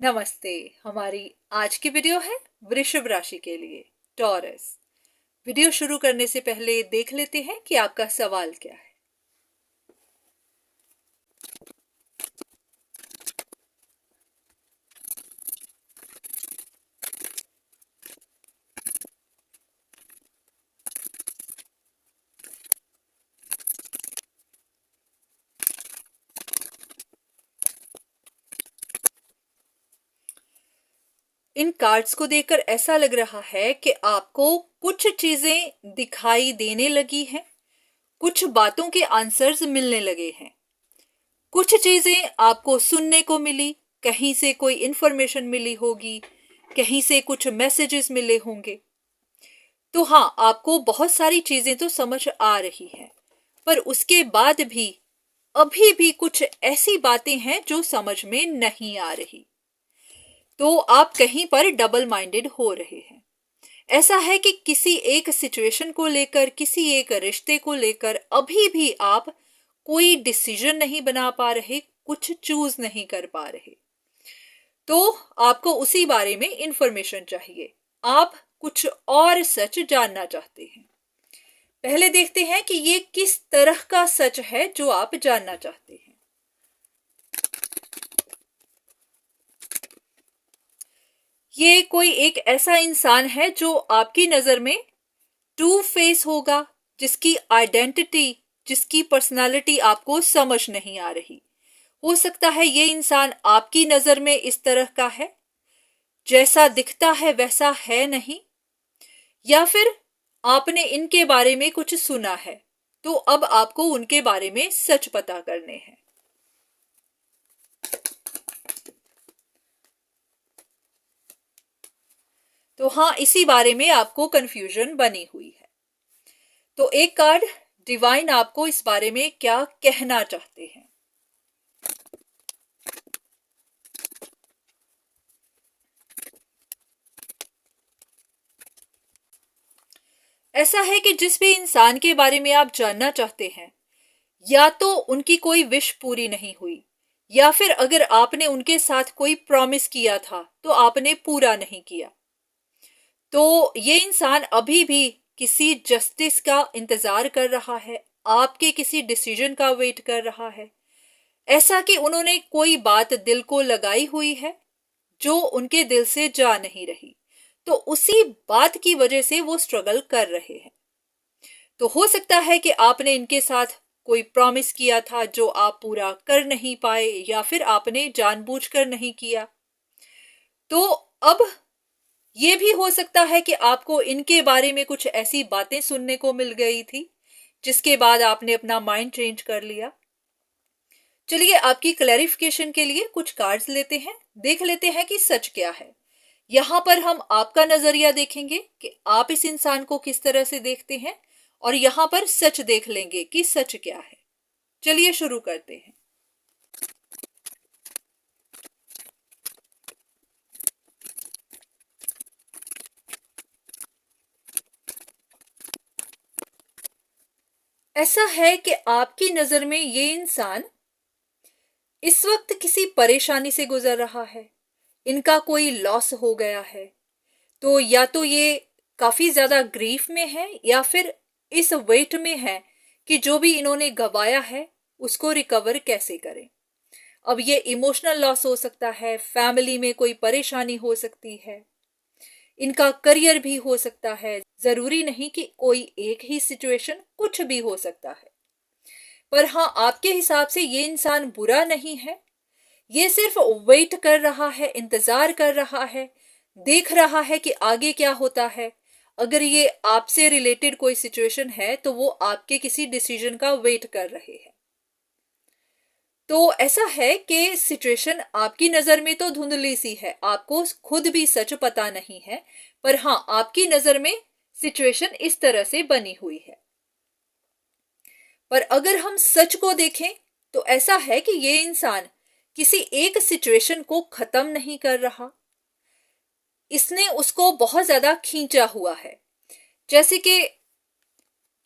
नमस्ते। हमारी आज की वीडियो है वृषभ राशि के लिए, टॉरस। वीडियो शुरू करने से पहले देख लेते हैं कि आपका सवाल क्या है। इन कार्ड्स को देखकर ऐसा लग रहा है कि आपको कुछ चीजें दिखाई देने लगी हैं, कुछ बातों के आंसर्स मिलने लगे हैं, कुछ चीजें आपको सुनने को मिली, कहीं से कोई इंफॉर्मेशन मिली होगी, कहीं से कुछ मैसेजेस मिले होंगे। तो हाँ, आपको बहुत सारी चीजें तो समझ आ रही हैं, पर उसके बाद भी अभी भी कुछ ऐसी बातें हैं जो समझ में नहीं आ रही। तो आप कहीं पर डबल माइंडेड हो रहे हैं। ऐसा है कि किसी एक सिचुएशन को लेकर, किसी एक रिश्ते को लेकर अभी भी आप कोई डिसीजन नहीं बना पा रहे, कुछ चूज नहीं कर पा रहे। तो आपको उसी बारे में इंफॉर्मेशन चाहिए, आप कुछ और सच जानना चाहते हैं। पहले देखते हैं कि ये किस तरह का सच है जो आप जानना चाहते हैं। ये कोई एक ऐसा इंसान है जो आपकी नजर में टू फेस होगा, जिसकी आइडेंटिटी, जिसकी पर्सनालिटी आपको समझ नहीं आ रही। हो सकता है ये इंसान आपकी नजर में इस तरह का है, जैसा दिखता है वैसा है नहीं, या फिर आपने इनके बारे में कुछ सुना है, तो अब आपको उनके बारे में सच पता करने हैं। तो हाँ, इसी बारे में आपको कंफ्यूजन बनी हुई है। तो एक कार्ड डिवाइन आपको इस बारे में क्या कहना चाहते हैं। ऐसा है कि जिस भी इंसान के बारे में आप जानना चाहते हैं, या तो उनकी कोई विश पूरी नहीं हुई, या फिर अगर आपने उनके साथ कोई प्रॉमिस किया था तो आपने पूरा नहीं किया। तो ये इंसान अभी भी किसी जस्टिस का इंतजार कर रहा है, आपके किसी डिसीजन का वेट कर रहा है। ऐसा कि उन्होंने कोई बात दिल को लगाई हुई है जो उनके दिल से जा नहीं रही, तो उसी बात की वजह से वो स्ट्रगल कर रहे हैं। तो हो सकता है कि आपने इनके साथ कोई प्रॉमिस किया था जो आप पूरा कर नहीं पाए, या फिर आपने जानबूझकर नहीं किया। तो अब ये भी हो सकता है कि आपको इनके बारे में कुछ ऐसी बातें सुनने को मिल गई थी जिसके बाद आपने अपना माइंड चेंज कर लिया। चलिए, आपकी क्लैरिफिकेशन के लिए कुछ कार्ड्स लेते हैं, देख लेते हैं कि सच क्या है। यहां पर हम आपका नजरिया देखेंगे कि आप इस इंसान को किस तरह से देखते हैं, और यहां पर सच देख लेंगे कि सच क्या है। चलिए शुरू करते हैं। ऐसा है कि आपकी नजर में ये इंसान इस वक्त किसी परेशानी से गुजर रहा है, इनका कोई लॉस हो गया है। तो या तो ये काफी ज्यादा ग्रीफ में है, या फिर इस वेट में है कि जो भी इन्होंने गवाया है उसको रिकवर कैसे करें। अब ये इमोशनल लॉस हो सकता है, फैमिली में कोई परेशानी हो सकती है, इनका करियर भी हो सकता है। जरूरी नहीं कि कोई एक ही सिचुएशन, कुछ भी हो सकता है। पर हाँ, आपके हिसाब से ये इंसान बुरा नहीं है, ये सिर्फ वेट कर रहा है, इंतजार कर रहा है, देख रहा है कि आगे क्या होता है। अगर ये आपसे रिलेटेड कोई सिचुएशन है तो वो आपके किसी डिसीजन का वेट कर रहे हैं। तो ऐसा है कि सिचुएशन आपकी नजर में तो धुंधली सी है, आपको खुद भी सच पता नहीं है, पर हाँ, आपकी नजर में सिचुएशन इस तरह से बनी हुई है। पर अगर हम सच को देखें तो ऐसा है कि ये इंसान किसी एक सिचुएशन को खत्म नहीं कर रहा, इसने उसको बहुत ज्यादा खींचा हुआ है। जैसे कि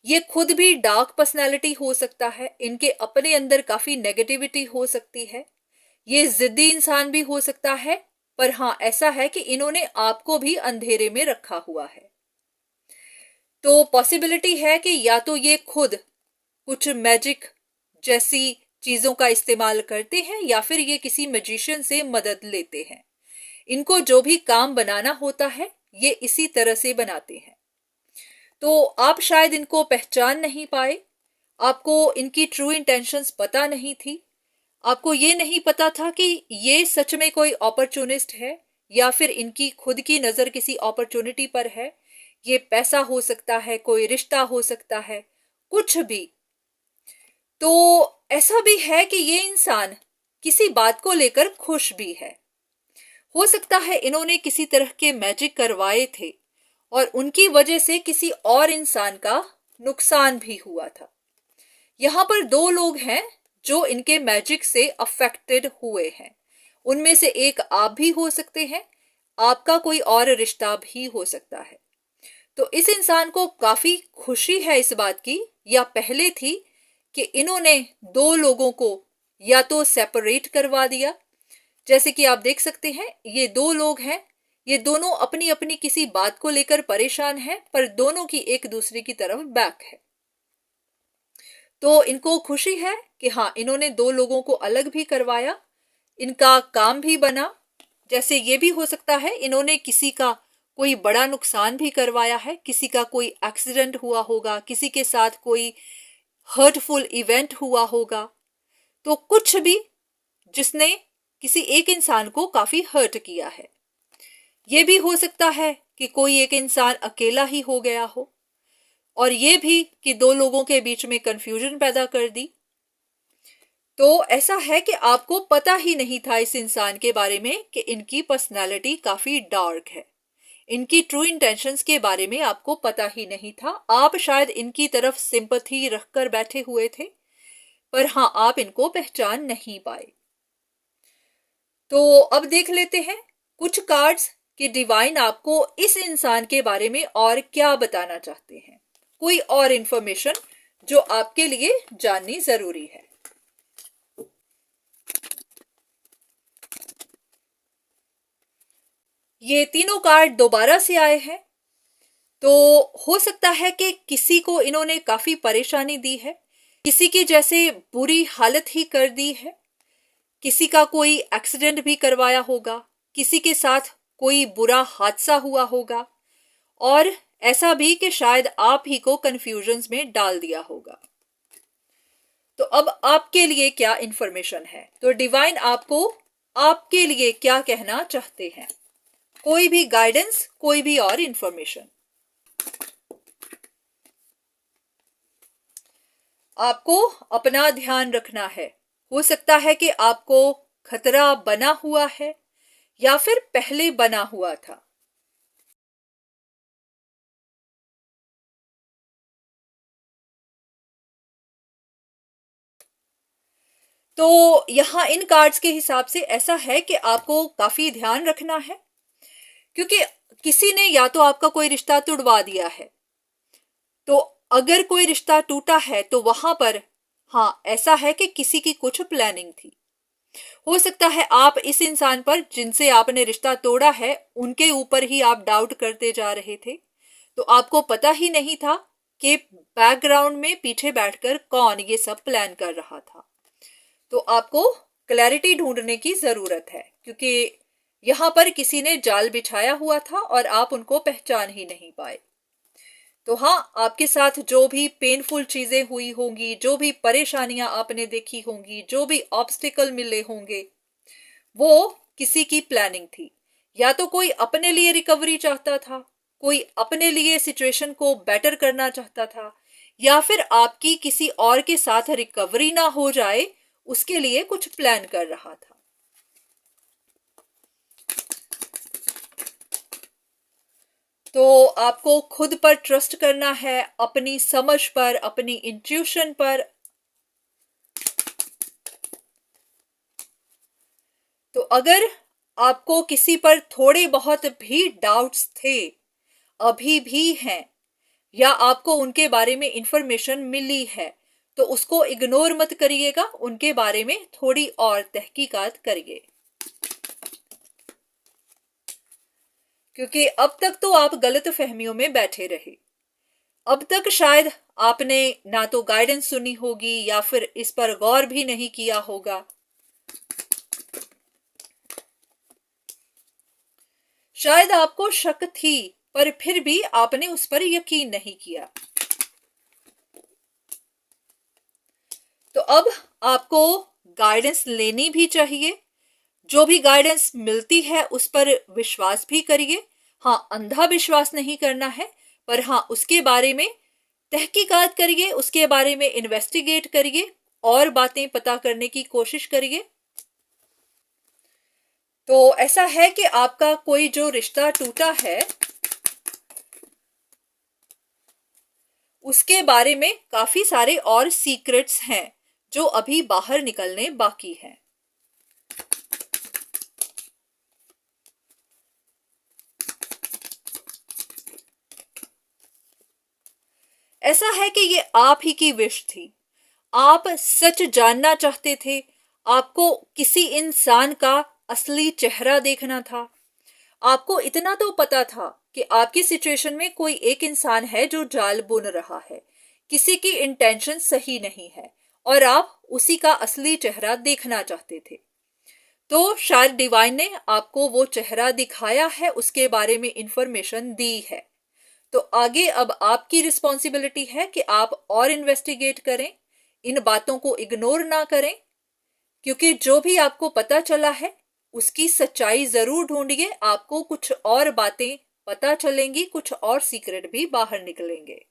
ये खुद भी डार्क पर्सनालिटी हो सकता है, इनके अपने अंदर काफी नेगेटिविटी हो सकती है, ये जिद्दी इंसान भी हो सकता है, पर हाँ, ऐसा है कि इन्होंने आपको भी अंधेरे में रखा हुआ है। तो पॉसिबिलिटी है कि या तो ये खुद कुछ मैजिक जैसी चीजों का इस्तेमाल करते हैं या फिर ये किसी मैजिशियन से मदद लेते हैं। इनको जो भी काम बनाना होता है ये इसी तरह से बनाते हैं। तो आप शायद इनको पहचान नहीं पाए, आपको इनकी ट्रू इंटेंशंस पता नहीं थी, आपको ये नहीं पता था कि ये सच में कोई अपॉर्चुनिस्ट है या फिर इनकी खुद की नजर किसी अपॉर्चुनिटी पर है। ये पैसा हो सकता है, कोई रिश्ता हो सकता है, कुछ भी। तो ऐसा भी है कि ये इंसान किसी बात को लेकर खुश भी है। हो सकता है इन्होंने किसी तरह के मैजिक करवाए थे और उनकी वजह से किसी और इंसान का नुकसान भी हुआ था। यहां पर दो लोग हैं जो इनके मैजिक से अफेक्टेड हुए हैं। उनमें से एक आप भी हो सकते हैं, आपका कोई और रिश्ता भी हो सकता है। तो इस इंसान को काफी खुशी है इस बात की, या पहले थी, कि इन्होंने दो लोगों को या तो सेपरेट करवा दिया। जैसे कि आप देख सकते हैं ये दो लोग हैं, ये दोनों अपनी अपनी किसी बात को लेकर परेशान हैं, पर दोनों की एक दूसरे की तरफ बैक है। तो इनको खुशी है कि हाँ, इन्होंने दो लोगों को अलग भी करवाया, इनका काम भी बना। जैसे ये भी हो सकता है इन्होंने किसी का कोई बड़ा नुकसान भी करवाया है, किसी का कोई एक्सीडेंट हुआ होगा, किसी के साथ कोई हर्टफुल इवेंट हुआ होगा। तो कुछ भी जिसने किसी एक इंसान को काफी हर्ट किया है। यह भी हो सकता है कि कोई एक इंसान अकेला ही हो गया हो, और ये भी कि दो लोगों के बीच में कंफ्यूजन पैदा कर दी। तो ऐसा है कि आपको पता ही नहीं था इस इंसान के बारे में कि इनकी पर्सनालिटी काफी डार्क है। इनकी ट्रू इंटेंशंस के बारे में आपको पता ही नहीं था। आप शायद इनकी तरफ सिंपैथी रखकर बैठे हुए थे, पर हाँ, आप इनको पहचान नहीं पाए। तो अब देख लेते हैं कुछ कार्ड्स कि डिवाइन आपको इस इंसान के बारे में और क्या बताना चाहते हैं, कोई और इंफॉर्मेशन जो आपके लिए जाननी जरूरी है। ये तीनों कार्ड दोबारा से आए हैं। तो हो सकता है कि किसी को इन्होंने काफी परेशानी दी है, किसी की जैसे बुरी हालत ही कर दी है, किसी का कोई एक्सीडेंट भी करवाया होगा, किसी के साथ कोई बुरा हादसा हुआ होगा, और ऐसा भी कि शायद आप ही को कंफ्यूजन्स में डाल दिया होगा। तो अब आपके लिए क्या इंफॉर्मेशन है, तो डिवाइन आपको आपके लिए क्या कहना चाहते हैं, कोई भी गाइडेंस, कोई भी और इंफॉर्मेशन। आपको अपना ध्यान रखना है। हो सकता है कि आपको खतरा बना हुआ है या फिर पहले बना हुआ था। तो यहां इन कार्ड्स के हिसाब से ऐसा है कि आपको काफी ध्यान रखना है, क्योंकि किसी ने या तो आपका कोई रिश्ता तोड़वा दिया है। तो अगर कोई रिश्ता टूटा है तो वहां पर हाँ, ऐसा है कि किसी की कुछ प्लानिंग थी। हो सकता है आप इस इंसान पर जिनसे आपने रिश्ता तोड़ा है उनके ऊपर ही आप डाउट करते जा रहे थे। तो आपको पता ही नहीं था कि बैकग्राउंड में पीछे बैठकर कौन ये सब प्लान कर रहा था। तो आपको क्लैरिटी ढूंढने की जरूरत है, क्योंकि यहां पर किसी ने जाल बिछाया हुआ था और आप उनको पहचान ही नहीं पाए। तो हाँ, आपके साथ जो भी पेनफुल चीजें हुई होंगी, जो भी परेशानियां आपने देखी होंगी, जो भी ऑब्स्टिकल मिले होंगे, वो किसी की प्लानिंग थी। या तो कोई अपने लिए रिकवरी चाहता था, कोई अपने लिए सिचुएशन को बेटर करना चाहता था, या फिर आपकी किसी और के साथ रिकवरी ना हो जाए उसके लिए कुछ प्लान कर रहा था। तो आपको खुद पर ट्रस्ट करना है, अपनी समझ पर, अपनी इंट्यूशन पर। तो अगर आपको किसी पर थोड़े बहुत भी डाउट्स थे, अभी भी हैं, या आपको उनके बारे में इंफॉर्मेशन मिली है, तो उसको इग्नोर मत करिएगा, उनके बारे में थोड़ी और तहकीकात करिए। क्योंकि अब तक तो आप गलत फहमियों में बैठे रहे। अब तक शायद आपने ना तो गाइडेंस सुनी होगी या फिर इस पर गौर भी नहीं किया होगा। शायद आपको शक थी पर फिर भी आपने उस पर यकीन नहीं किया। तो अब आपको गाइडेंस लेनी भी चाहिए। जो भी गाइडेंस मिलती है उस पर विश्वास भी करिए। हाँ, अंधा विश्वास नहीं करना है, पर हाँ उसके बारे में तहकीकात करिए, उसके बारे में इन्वेस्टिगेट करिए और बातें पता करने की कोशिश करिए। तो ऐसा है कि आपका कोई जो रिश्ता टूटा है उसके बारे में काफी सारे और सीक्रेट्स हैं जो अभी बाहर निकलने बाकी हैं। ऐसा है कि ये आप ही की विश थी। आप सच जानना चाहते थे। आपको किसी इंसान का असली चेहरा देखना था। आपको इतना तो पता था कि आपकी सिचुएशन में कोई एक इंसान है जो जाल बुन रहा है, किसी की इंटेंशन सही नहीं है और आप उसी का असली चेहरा देखना चाहते थे। तो शायद डिवाइन ने आपको वो चेहरा दिखाया है, उसके बारे में इंफॉर्मेशन दी है। तो आगे अब आपकी रिस्पॉन्सिबिलिटी है कि आप और इन्वेस्टिगेट करें, इन बातों को इग्नोर ना करें, क्योंकि जो भी आपको पता चला है उसकी सच्चाई जरूर ढूंढिए। आपको कुछ और बातें पता चलेंगी, कुछ और सीक्रेट भी बाहर निकलेंगे।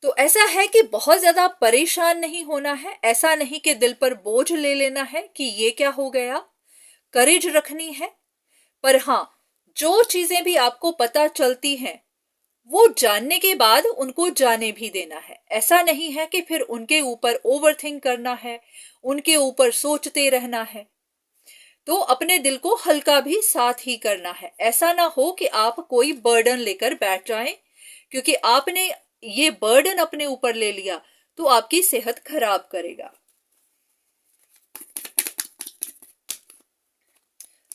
तो ऐसा है कि बहुत ज्यादा परेशान नहीं होना है। ऐसा नहीं कि दिल पर बोझ ले लेना है कि ये क्या हो गया। करेज रखनी है। पर हाँ, जो चीजें भी आपको पता चलती हैं वो जानने के बाद उनको जाने भी देना है। ऐसा नहीं है कि फिर उनके ऊपर ओवरथिंक करना है, उनके ऊपर सोचते रहना है। तो अपने दिल को हल्का भी साथ ही करना है। ऐसा ना हो कि आप कोई बर्डन लेकर बैठ जाएं, क्योंकि आपने ये बर्डन अपने ऊपर ले लिया तो आपकी सेहत खराब करेगा।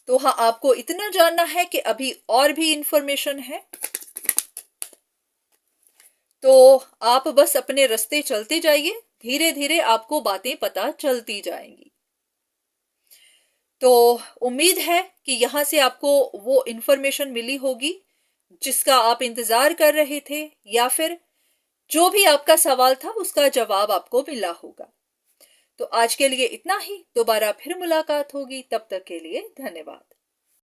तो हाँ, आपको इतना जानना है कि अभी और भी इंफॉर्मेशन है। तो आप बस अपने रास्ते चलते जाइए, धीरे धीरे आपको बातें पता चलती जाएंगी। तो उम्मीद है कि यहां से आपको वो इंफॉर्मेशन मिली होगी जिसका आप इंतजार कर रहे थे, या फिर जो भी आपका सवाल था उसका जवाब आपको मिला होगा। तो आज के लिए इतना ही। दोबारा फिर मुलाकात होगी, तब तक के लिए धन्यवाद।